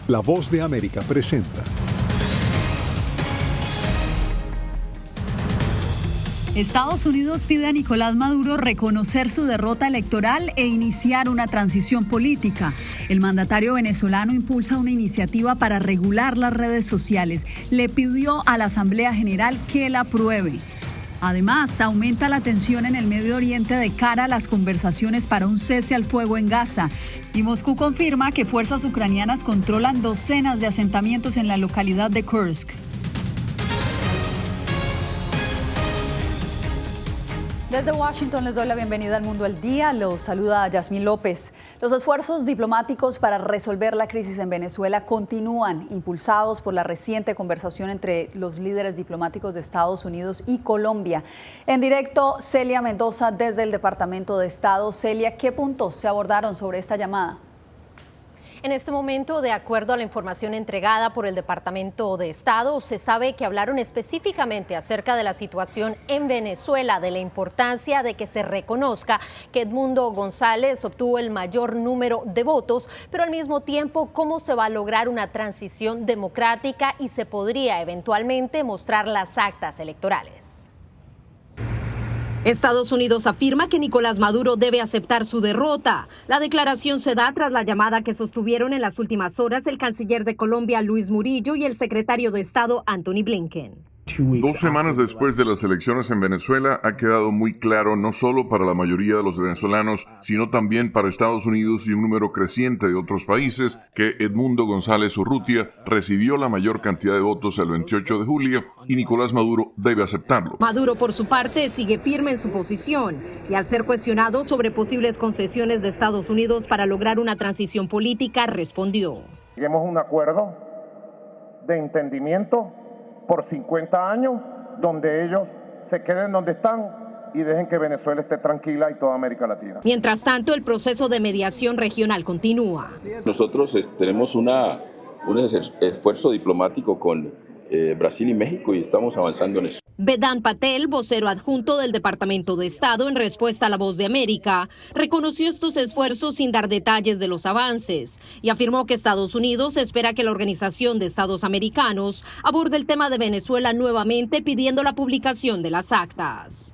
La Voz de América presenta. Estados Unidos pide a Nicolás Maduro reconocer su derrota electoral e iniciar una transición política. El mandatario venezolano impulsa una iniciativa para regular las redes sociales. Le pidió a la Asamblea General que la apruebe. Además, aumenta la tensión en el Medio Oriente de cara a las conversaciones para un cese al fuego en Gaza. Y Moscú confirma que fuerzas ucranianas controlan docenas de asentamientos en la localidad de Kursk. Desde Washington les doy la bienvenida al Mundo al Día. Los saluda Yasmín López. Los esfuerzos diplomáticos para resolver la crisis en Venezuela continúan, impulsados por la reciente conversación entre los líderes diplomáticos de Estados Unidos y Colombia. En directo, Celia Mendoza desde el Departamento de Estado. Celia, ¿qué puntos se abordaron sobre esta llamada? En este momento, de acuerdo a la información entregada por el Departamento de Estado, se sabe que hablaron específicamente acerca de la situación en Venezuela, de la importancia de que se reconozca que Edmundo González obtuvo el mayor número de votos, pero al mismo tiempo cómo se va a lograr una transición democrática y se podría eventualmente mostrar las actas electorales. Estados Unidos afirma que Nicolás Maduro debe aceptar su derrota. La declaración se da tras la llamada que sostuvieron en las últimas horas el canciller de Colombia, Luis Murillo, y el secretario de Estado, Anthony Blinken. 2 semanas después de las elecciones en Venezuela, ha quedado muy claro no solo para la mayoría de los venezolanos, sino también para Estados Unidos y un número creciente de otros países, que Edmundo González Urrutia recibió la mayor cantidad de votos el 28 de julio y Nicolás Maduro debe aceptarlo. Maduro, por su parte, sigue firme en su posición y al ser cuestionado sobre posibles concesiones de Estados Unidos para lograr una transición política, respondió: Lleguemos a un acuerdo de entendimiento por 50 años, donde ellos se queden donde están y dejen que Venezuela esté tranquila y toda América Latina. Mientras tanto, el proceso de mediación regional continúa. Nosotros tenemos un esfuerzo diplomático con Brasil y México y estamos avanzando en eso. Vedant Patel, vocero adjunto del Departamento de Estado en respuesta a La Voz de América, reconoció estos esfuerzos sin dar detalles de los avances y afirmó que Estados Unidos espera que la Organización de Estados Americanos aborde el tema de Venezuela nuevamente pidiendo la publicación de las actas.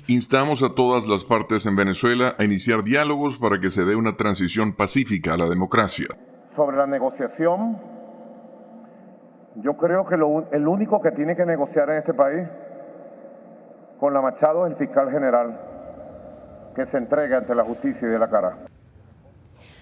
Instamos a todas las partes en Venezuela a iniciar diálogos para que se dé una transición pacífica a la democracia. Sobre la negociación, yo creo que el único que tiene que negociar en este país con la Machado es el fiscal general, que se entrega ante la justicia y de la cara.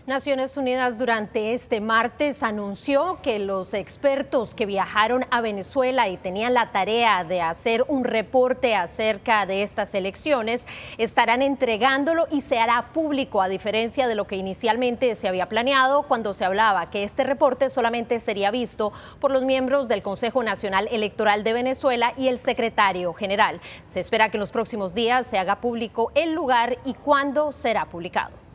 Naciones Unidas durante este martes anunció que los expertos que viajaron a Venezuela y tenían la tarea de hacer un reporte acerca de estas elecciones estarán entregándolo y se hará público, a diferencia de lo que inicialmente se había planeado cuando se hablaba que este reporte solamente sería visto por los miembros del Consejo Nacional Electoral de Venezuela y el secretario general. Se espera que en los próximos días se haga público el lugar y cuándo será publicado.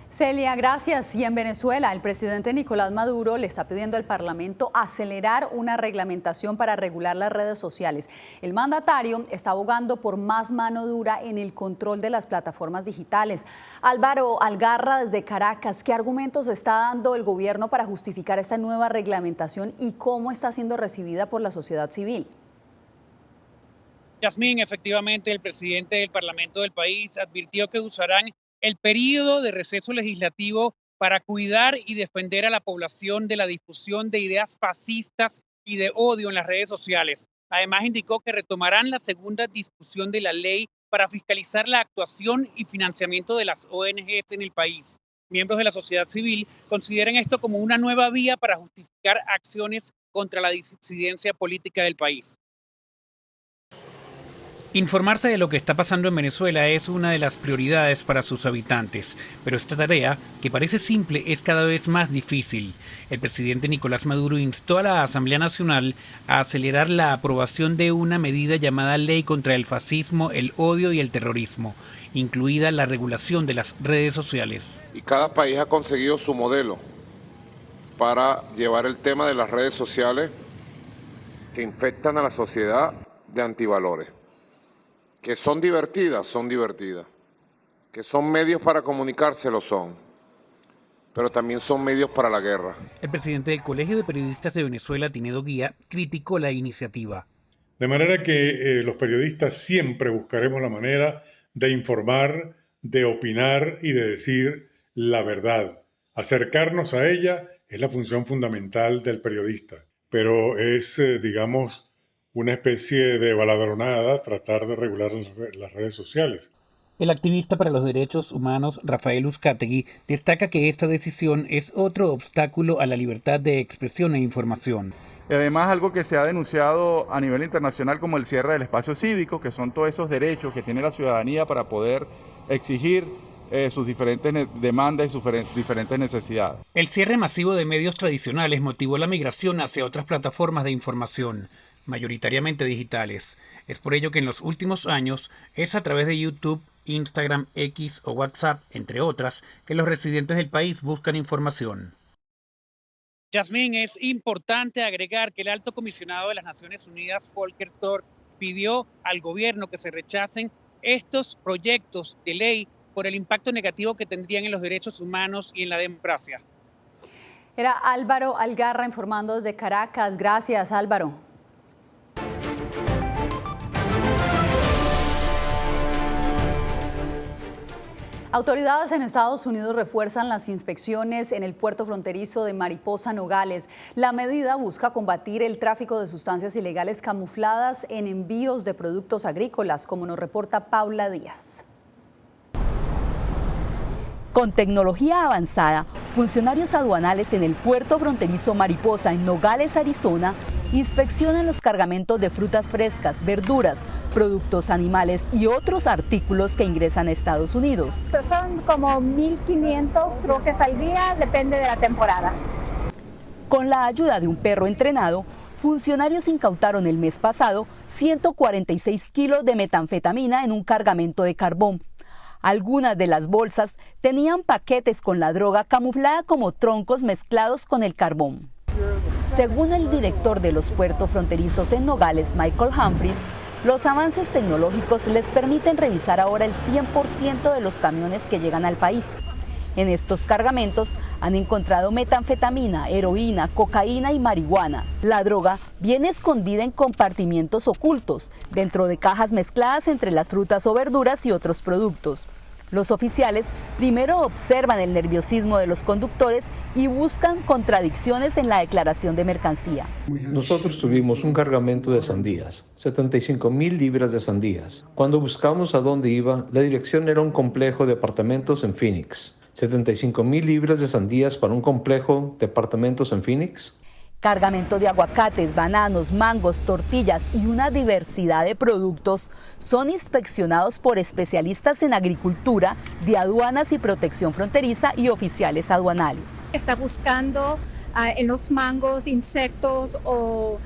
Celia, gracias. Y en Venezuela, el presidente Nicolás Maduro le está pidiendo al Parlamento acelerar una reglamentación para regular las redes sociales. El mandatario está abogando por más mano dura en el control de las plataformas digitales. Álvaro Algarra, desde Caracas, ¿qué argumentos está dando el gobierno para justificar esta nueva reglamentación y cómo está siendo recibida por la sociedad civil? Yasmín, efectivamente, el presidente del Parlamento del país advirtió que usarán el periodo de receso legislativo para cuidar y defender a la población de la difusión de ideas fascistas y de odio en las redes sociales. Además, indicó que retomarán la segunda discusión de la ley para fiscalizar la actuación y financiamiento de las ONGs en el país. Miembros de la sociedad civil consideran esto como una nueva vía para justificar acciones contra la disidencia política del país. Informarse de lo que está pasando en Venezuela es una de las prioridades para sus habitantes, pero esta tarea, que parece simple, es cada vez más difícil. El presidente Nicolás Maduro instó a la Asamblea Nacional a acelerar la aprobación de una medida llamada Ley contra el Fascismo, el Odio y el Terrorismo, incluida la regulación de las redes sociales. Y cada país ha conseguido su modelo para llevar el tema de las redes sociales que infectan a la sociedad de antivalores. Que son divertidas, que son medios para comunicarse, lo son, pero también son medios para la guerra. El presidente del Colegio de Periodistas de Venezuela, Tinedo Guía, criticó la iniciativa. De manera que los periodistas siempre buscaremos la manera de informar, de opinar y de decir la verdad. Acercarnos a ella es la función fundamental del periodista, pero es, digamos, una especie de baladronada tratar de regular las redes sociales. El activista para los derechos humanos Rafael Uzcategui destaca que esta decisión es otro obstáculo a la libertad de expresión e información. Además, algo que se ha denunciado a nivel internacional como el cierre del espacio cívico, que son todos esos derechos que tiene la ciudadanía para poder exigir sus diferentes demandas y sus diferentes necesidades. El cierre masivo de medios tradicionales motivó la migración hacia otras plataformas de información, mayoritariamente digitales. Es por ello que en los últimos años es a través de YouTube, Instagram, X o WhatsApp, entre otras, que los residentes del país buscan información. Yasmín, es importante agregar que el alto comisionado de las Naciones Unidas, Volker Turk, pidió al gobierno que se rechacen estos proyectos de ley por el impacto negativo que tendrían en los derechos humanos y en la democracia. Era Álvaro Algarra informando desde Caracas. Gracias, Álvaro. Autoridades en Estados Unidos refuerzan las inspecciones en el puerto fronterizo de Mariposa, Nogales. La medida busca combatir el tráfico de sustancias ilegales camufladas en envíos de productos agrícolas, como nos reporta Paula Díaz. Con tecnología avanzada, funcionarios aduanales en el puerto fronterizo Mariposa en Nogales, Arizona, inspeccionan los cargamentos de frutas frescas, verduras, productos animales y otros artículos que ingresan a Estados Unidos. Son como 1.500 troques al día, depende de la temporada. Con la ayuda de un perro entrenado, funcionarios incautaron el mes pasado 146 kilos de metanfetamina en un cargamento de carbón. Algunas de las bolsas tenían paquetes con la droga camuflada como troncos mezclados con el carbón. Según el director de los puertos fronterizos en Nogales, Michael Humphries, los avances tecnológicos les permiten revisar ahora el 100% de los camiones que llegan al país. En estos cargamentos han encontrado metanfetamina, heroína, cocaína y marihuana. La droga viene escondida en compartimientos ocultos, dentro de cajas mezcladas entre las frutas o verduras y otros productos. Los oficiales primero observan el nerviosismo de los conductores y buscan contradicciones en la declaración de mercancía. Nosotros tuvimos un cargamento de sandías, 75,000 libras de sandías. Cuando buscamos a dónde iba, la dirección era un complejo de apartamentos en Phoenix. 75,000 libras de sandías para un complejo de apartamentos en Phoenix. Cargamento de aguacates, bananos, mangos, tortillas y una diversidad de productos son inspeccionados por especialistas en agricultura, de aduanas y protección fronteriza y oficiales aduanales. Está buscando en los mangos insectos o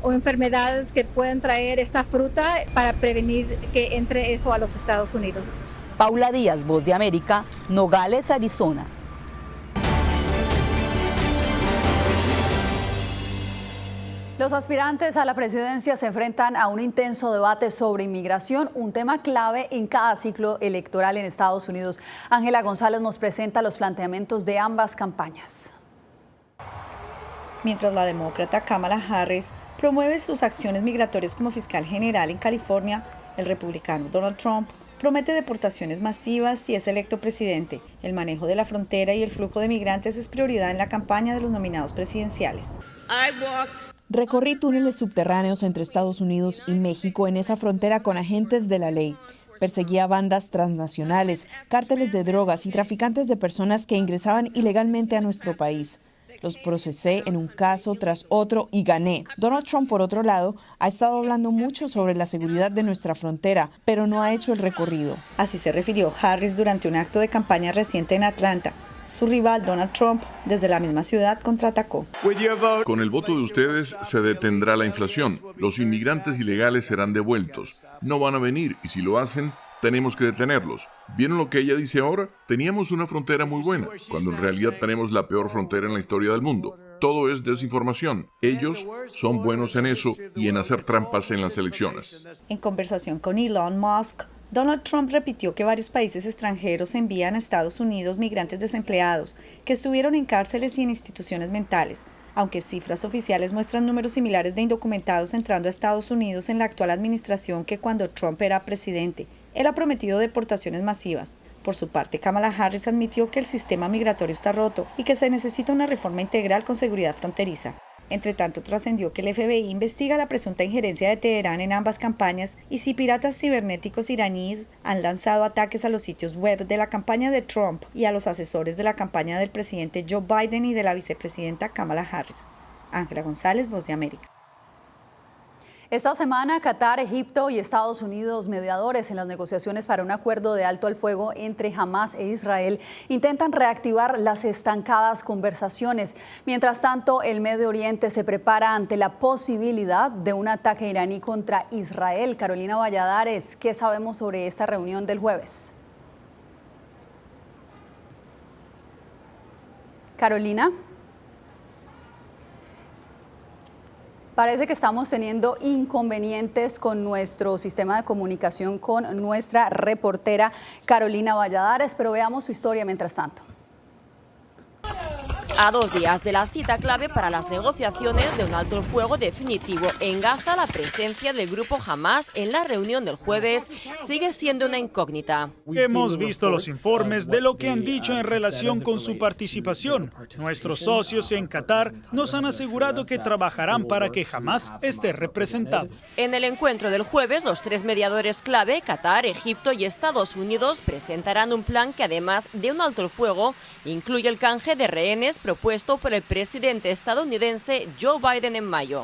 enfermedades que pueden traer esta fruta para prevenir que entre eso a los Estados Unidos. Paula Díaz, Voz de América, Nogales, Arizona. Los aspirantes a la presidencia se enfrentan a un intenso debate sobre inmigración, un tema clave en cada ciclo electoral en Estados Unidos. Ángela González nos presenta los planteamientos de ambas campañas. Mientras la demócrata Kamala Harris promueve sus acciones migratorias como fiscal general en California, el republicano Donald Trump promete deportaciones masivas si es electo presidente. El manejo de la frontera y el flujo de migrantes es prioridad en la campaña de los nominados presidenciales. Recorrí túneles subterráneos entre Estados Unidos y México en esa frontera con agentes de la ley. Perseguía a bandas transnacionales, cárteles de drogas y traficantes de personas que ingresaban ilegalmente a nuestro país. Los procesé en un caso tras otro y gané. Donald Trump, por otro lado, ha estado hablando mucho sobre la seguridad de nuestra frontera, pero no ha hecho el recorrido. Así se refirió Harris durante un acto de campaña reciente en Atlanta. Su rival, Donald Trump, desde la misma ciudad, contraatacó. Con el voto de ustedes se detendrá la inflación. Los inmigrantes ilegales serán devueltos. No van a venir y si lo hacen, tenemos que detenerlos. ¿Vieron lo que ella dice ahora? Teníamos una frontera muy buena, cuando en realidad tenemos la peor frontera en la historia del mundo. Todo es desinformación. Ellos son buenos en eso y en hacer trampas en las elecciones. En conversación con Elon Musk, Donald Trump repitió que varios países extranjeros envían a Estados Unidos migrantes desempleados que estuvieron en cárceles y en instituciones mentales, aunque cifras oficiales muestran números similares de indocumentados entrando a Estados Unidos en la actual administración que cuando Trump era presidente. Él ha prometido deportaciones masivas. Por su parte, Kamala Harris admitió que el sistema migratorio está roto y que se necesita una reforma integral con seguridad fronteriza. Entre tanto, trascendió que el FBI investiga la presunta injerencia de Teherán en ambas campañas y si piratas cibernéticos iraníes han lanzado ataques a los sitios web de la campaña de Trump y a los asesores de la campaña del presidente Joe Biden y de la vicepresidenta Kamala Harris. Ángela González, Voz de América. Esta semana, Qatar, Egipto y Estados Unidos, mediadores en las negociaciones para un acuerdo de alto al fuego entre Hamás e Israel, intentan reactivar las estancadas conversaciones. Mientras tanto, el Medio Oriente se prepara ante la posibilidad de un ataque iraní contra Israel. Carolina Valladares, ¿qué sabemos sobre esta reunión del jueves? Carolina. Parece que estamos teniendo inconvenientes con nuestro sistema de comunicación con nuestra reportera Carolina Valladares, pero veamos su historia mientras tanto. A 2 días de la cita clave para las negociaciones de un alto el fuego definitivo en Gaza, la presencia del grupo Hamás en la reunión del jueves sigue siendo una incógnita. Hemos visto los informes de lo que han dicho en relación con su participación. Nuestros socios en Qatar nos han asegurado que trabajarán para que Hamás esté representado. En el encuentro del jueves, los 3 mediadores clave, Qatar, Egipto y Estados Unidos, presentarán un plan que además de un alto el fuego, incluye el canje de rehenes propuesto por el presidente estadounidense Joe Biden en mayo.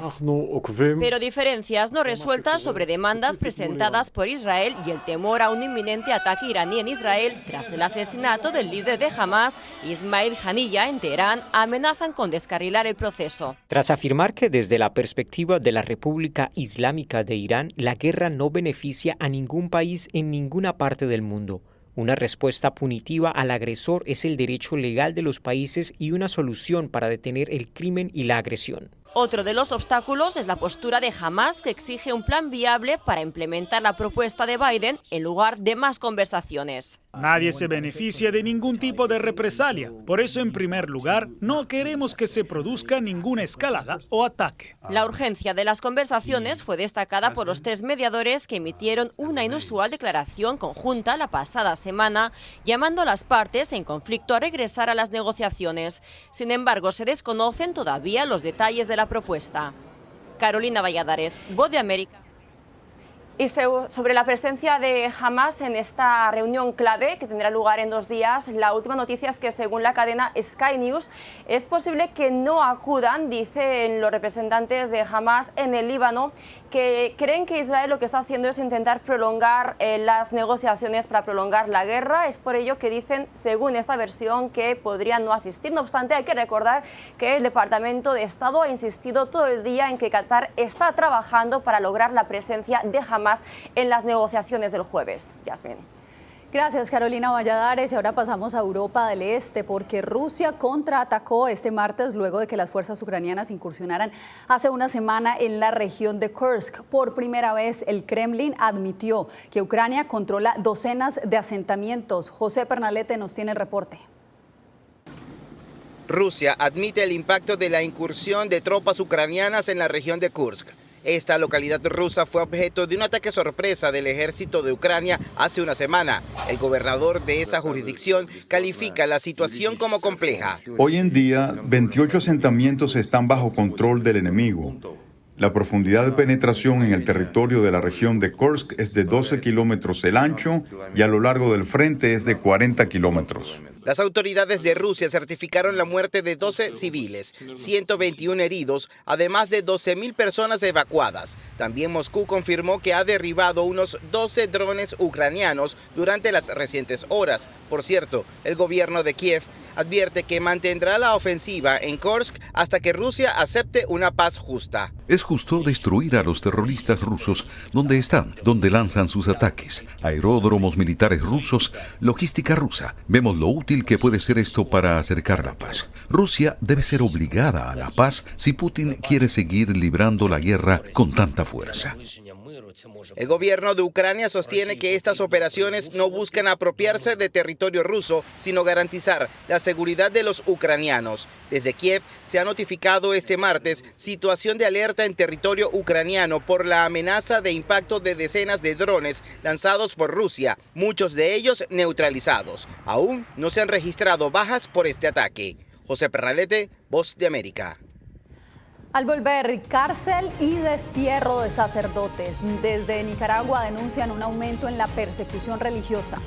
Pero diferencias no resueltas sobre demandas presentadas por Israel y el temor a un inminente ataque iraní en Israel tras el asesinato del líder de Hamás, Ismail Haniyeh, en Teherán, amenazan con descarrilar el proceso. Tras afirmar que desde la perspectiva de la República Islámica de Irán, la guerra no beneficia a ningún país en ninguna parte del mundo. Una respuesta punitiva al agresor es el derecho legal de los países y una solución para detener el crimen y la agresión. Otro de los obstáculos es la postura de Hamás, que exige un plan viable para implementar la propuesta de Biden en lugar de más conversaciones. Nadie se beneficia de ningún tipo de represalia. Por eso, en primer lugar, no queremos que se produzca ninguna escalada o ataque. La urgencia de las conversaciones fue destacada por los 3 mediadores que emitieron una inusual declaración conjunta la pasada semana, llamando a las partes en conflicto a regresar a las negociaciones. Sin embargo, se desconocen todavía los detalles de la propuesta. Carolina Valladares, Voz de América. Y sobre la presencia de Hamás en esta reunión clave que tendrá lugar en 2 días, la última noticia es que según la cadena Sky News es posible que no acudan, dicen los representantes de Hamás en el Líbano, que creen que Israel lo que está haciendo es intentar prolongar las negociaciones para prolongar la guerra. Es por ello que dicen, según esta versión, que podrían no asistir. No obstante, hay que recordar que el Departamento de Estado ha insistido todo el día en que Qatar está trabajando para lograr la presencia de Hamás en las negociaciones del jueves. Yasmin. Gracias, Carolina Valladares. Y ahora pasamos a Europa del Este, porque Rusia contraatacó este martes luego de que las fuerzas ucranianas incursionaran hace una semana en la región de Kursk. Por primera vez, el Kremlin admitió que Ucrania controla docenas de asentamientos. José Pernalete nos tiene el reporte. Rusia admite el impacto de la incursión de tropas ucranianas en la región de Kursk. Esta localidad rusa fue objeto de un ataque sorpresa del ejército de Ucrania hace una semana. El gobernador de esa jurisdicción califica la situación como compleja. Hoy en día, 28 asentamientos están bajo control del enemigo. La profundidad de penetración en el territorio de la región de Kursk es de 12 kilómetros el ancho y a lo largo del frente es de 40 kilómetros. Las autoridades de Rusia certificaron la muerte de 12 civiles, 121 heridos, además de 12.000 personas evacuadas. También Moscú confirmó que ha derribado unos 12 drones ucranianos durante las recientes horas. Por cierto, el gobierno de Kiev advierte que mantendrá la ofensiva en Kursk hasta que Rusia acepte una paz justa. Es justo destruir a los terroristas rusos donde están, donde lanzan sus ataques. Aeródromos militares rusos, logística rusa. Vemos lo útil que puede ser esto para acercar la paz. Rusia debe ser obligada a la paz si Putin quiere seguir librando la guerra con tanta fuerza. El gobierno de Ucrania sostiene que estas operaciones no buscan apropiarse de territorio ruso, sino garantizar la seguridad de los ucranianos. Desde Kiev se ha notificado este martes situación de alerta en territorio ucraniano por la amenaza de impacto de decenas de drones lanzados por Rusia, muchos de ellos neutralizados. Aún no se han registrado bajas por este ataque. José Pernalete, Voz de América. Al volver, cárcel y destierro de sacerdotes. Desde Nicaragua denuncian un aumento en la persecución religiosa.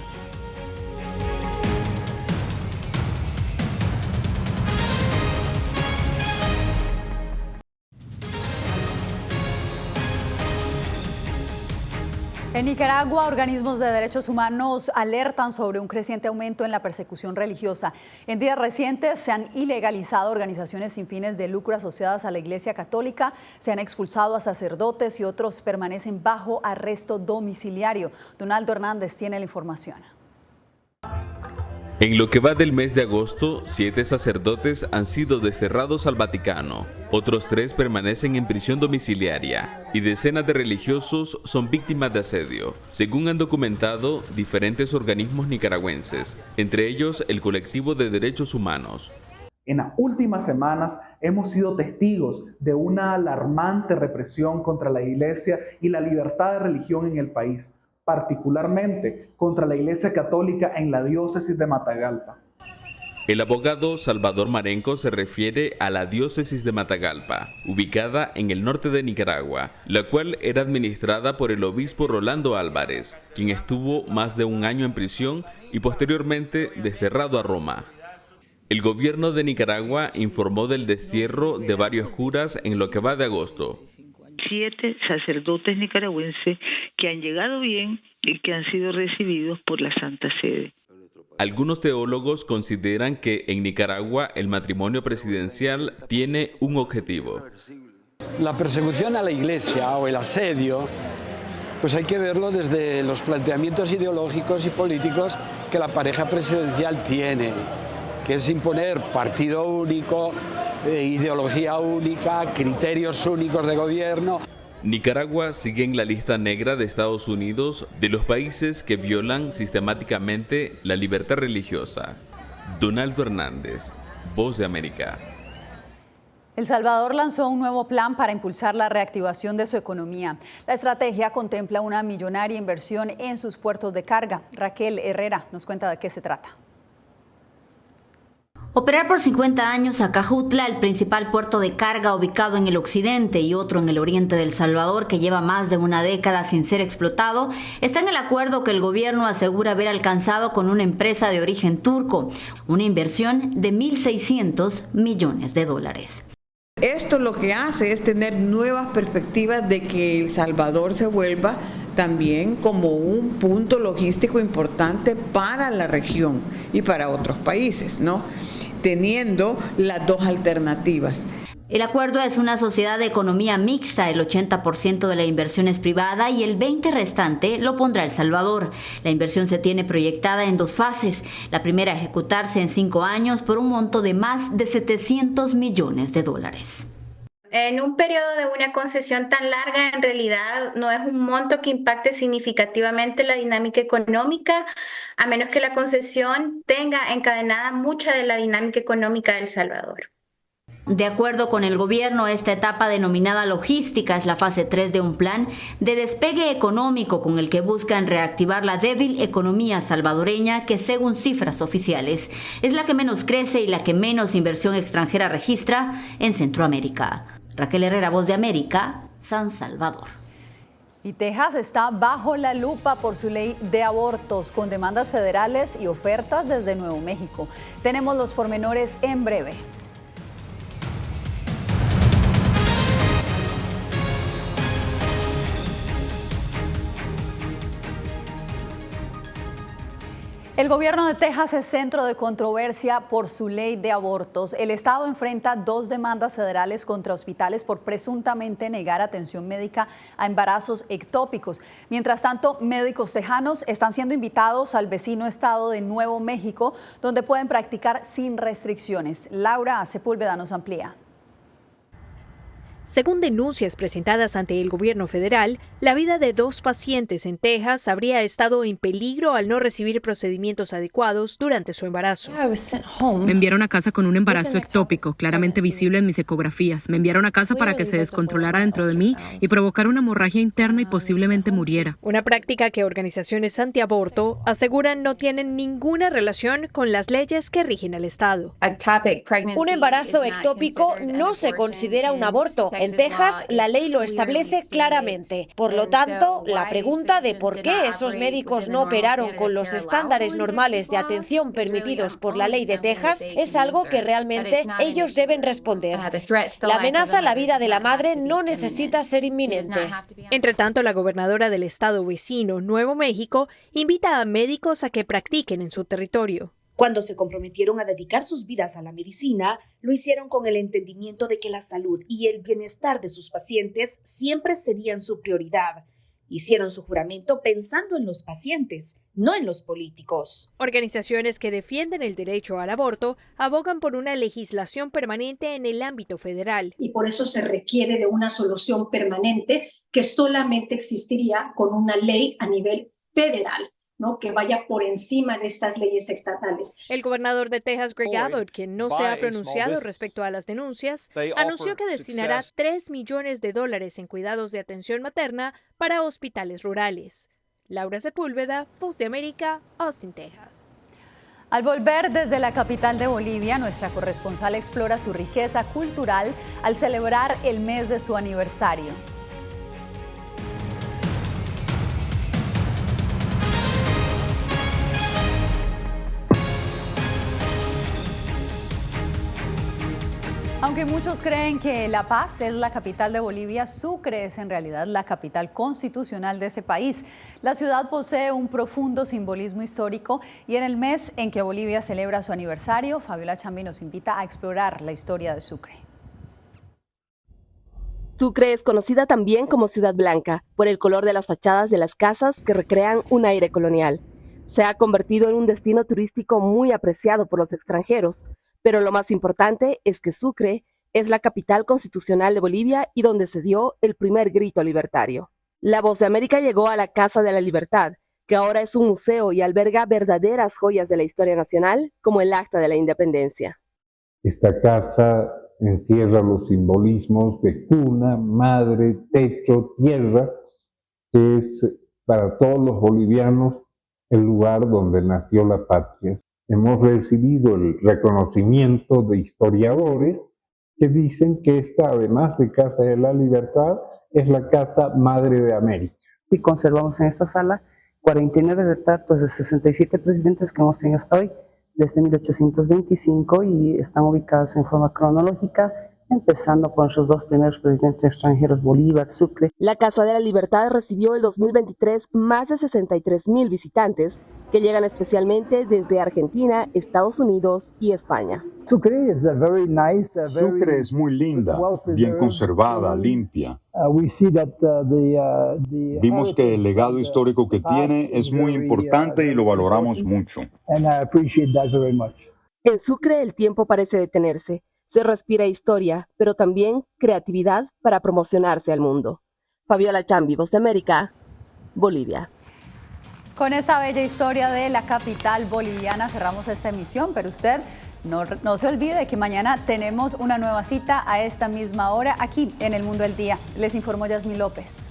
En Nicaragua, organismos de derechos humanos alertan sobre un creciente aumento en la persecución religiosa. En días recientes se han ilegalizado organizaciones sin fines de lucro asociadas a la Iglesia Católica, se han expulsado a sacerdotes y otros permanecen bajo arresto domiciliario. Donaldo Hernández tiene la información. En lo que va del mes de agosto, 7 sacerdotes han sido desterrados al Vaticano, otros 3 permanecen en prisión domiciliaria y decenas de religiosos son víctimas de asedio, según han documentado diferentes organismos nicaragüenses, entre ellos el Colectivo de Derechos Humanos. En las últimas semanas hemos sido testigos de una alarmante represión contra la Iglesia y la libertad de religión en el país, particularmente contra la Iglesia Católica en la diócesis de Matagalpa. El abogado Salvador Marenco se refiere a la diócesis de Matagalpa, ubicada en el norte de Nicaragua, la cual era administrada por el obispo Rolando Álvarez, quien estuvo más de un año en prisión y posteriormente desterrado a Roma. El gobierno de Nicaragua informó del destierro de varios curas en lo que va de agosto. 7 sacerdotes nicaragüenses que han llegado bien y que han sido recibidos por la Santa Sede. Algunos teólogos consideran que en Nicaragua el matrimonio presidencial tiene un objetivo. La persecución a la Iglesia o el asedio, pues hay que verlo desde los planteamientos ideológicos y políticos que la pareja presidencial tiene, que es imponer partido único, ideología única, criterios únicos de gobierno. Nicaragua sigue en la lista negra de Estados Unidos de los países que violan sistemáticamente la libertad religiosa. Donaldo Hernández, Voz de América. El Salvador lanzó un nuevo plan para impulsar la reactivación de su economía. La estrategia contempla una millonaria inversión en sus puertos de carga. Raquel Herrera nos cuenta de qué se trata. Operar por 50 años Acajutla, el principal puerto de carga ubicado en el occidente y otro en el oriente del Salvador que lleva más de una década sin ser explotado, está en el acuerdo que el gobierno asegura haber alcanzado con una empresa de origen turco, una inversión de $1.600 millones. Esto lo que hace es tener nuevas perspectivas de que El Salvador se vuelva también como un punto logístico importante para la región y para otros países, ¿no? Teniendo las dos alternativas. El acuerdo es una sociedad de economía mixta, el 80% de la inversión es privada y el 20% restante lo pondrá El Salvador. La inversión se tiene proyectada en 2 fases, la primera a ejecutarse en 5 años por un monto de más de $700 millones. En un periodo de una concesión tan larga, en realidad no es un monto que impacte significativamente la dinámica económica, a menos que la concesión tenga encadenada mucha de la dinámica económica de El Salvador. De acuerdo con el gobierno, esta etapa denominada logística es la fase 3 de un plan de despegue económico con el que buscan reactivar la débil economía salvadoreña que, según cifras oficiales, es la que menos crece y la que menos inversión extranjera registra en Centroamérica. Raquel Herrera, Voz de América, San Salvador. Y Texas está bajo la lupa por su ley de abortos, con demandas federales y ofertas desde Nuevo México. Tenemos los pormenores en breve. El gobierno de Texas es centro de controversia por su ley de abortos. El estado enfrenta 2 demandas federales contra hospitales por presuntamente negar atención médica a embarazos ectópicos. Mientras tanto, médicos tejanos están siendo invitados al vecino estado de Nuevo México, donde pueden practicar sin restricciones. Laura Sepúlveda nos amplía. Según denuncias presentadas ante el gobierno federal, la vida de 2 pacientes en Texas habría estado en peligro al no recibir procedimientos adecuados durante su embarazo. Me enviaron a casa con un embarazo ectópico, claramente visible en mis ecografías. Me enviaron a casa para que se descontrolara dentro de mí y provocara una hemorragia interna y posiblemente muriera. Una práctica que organizaciones antiaborto aseguran no tienen ninguna relación con las leyes que rigen al estado. Un embarazo ectópico no se considera un aborto. En Texas, la ley lo establece claramente. Por lo tanto, la pregunta de por qué esos médicos no operaron con los estándares normales de atención permitidos por la ley de Texas es algo que realmente ellos deben responder. La amenaza a la vida de la madre no necesita ser inminente. Entre tanto, la gobernadora del estado vecino, Nuevo México, invita a médicos a que practiquen en su territorio. Cuando se comprometieron a dedicar sus vidas a la medicina, lo hicieron con el entendimiento de que la salud y el bienestar de sus pacientes siempre serían su prioridad. Hicieron su juramento pensando en los pacientes, no en los políticos. Organizaciones que defienden el derecho al aborto abogan por una legislación permanente en el ámbito federal. Y por eso se requiere de una solución permanente que solamente existiría con una ley a nivel federal, ¿no? Que vaya por encima de estas leyes estatales. El gobernador de Texas, Greg Abbott, quien no se ha pronunciado respecto a las denuncias, anunció que destinará $3 millones en cuidados de atención materna para hospitales rurales. Laura Sepúlveda, Voz de América, Austin, Texas. Al volver desde la capital de Bolivia, nuestra corresponsal explora su riqueza cultural al celebrar el mes de su aniversario. Aunque muchos creen que La Paz es la capital de Bolivia, Sucre es en realidad la capital constitucional de ese país. La ciudad posee un profundo simbolismo histórico y en el mes en que Bolivia celebra su aniversario, Fabiola Chambi nos invita a explorar la historia de Sucre. Sucre es conocida también como Ciudad Blanca, por el color de las fachadas de las casas que recrean un aire colonial. Se ha convertido en un destino turístico muy apreciado por los extranjeros. Pero lo más importante es que Sucre es la capital constitucional de Bolivia y donde se dio el primer grito libertario. La Voz de América llegó a la Casa de la Libertad, que ahora es un museo y alberga verdaderas joyas de la historia nacional, como el Acta de la Independencia. Esta casa encierra los simbolismos de cuna, madre, techo, tierra, que es para todos los bolivianos el lugar donde nació la patria. Hemos recibido el reconocimiento de historiadores que dicen que esta, además de Casa de la Libertad, es la Casa Madre de América. Y conservamos en esta sala 49 retratos de 67 presidentes que hemos tenido hasta hoy, desde 1825, y están ubicados en forma cronológica, empezando con sus 2 primeros presidentes extranjeros, Bolívar, Sucre. La Casa de la Libertad recibió el 2023 más de 63,000 visitantes que llegan especialmente desde Argentina, Estados Unidos y España. Sucre es muy linda, bien conservada, limpia. Vimos que el legado histórico que tiene es muy importante y lo valoramos mucho. En Sucre el tiempo parece detenerse. Se respira historia, pero también creatividad para promocionarse al mundo. Fabiola Chambi, Voz de América, Bolivia. Con esa bella historia de la capital boliviana cerramos esta emisión, pero usted no se olvide que mañana tenemos una nueva cita a esta misma hora aquí en El Mundo del Día. Les informó Yasmín López.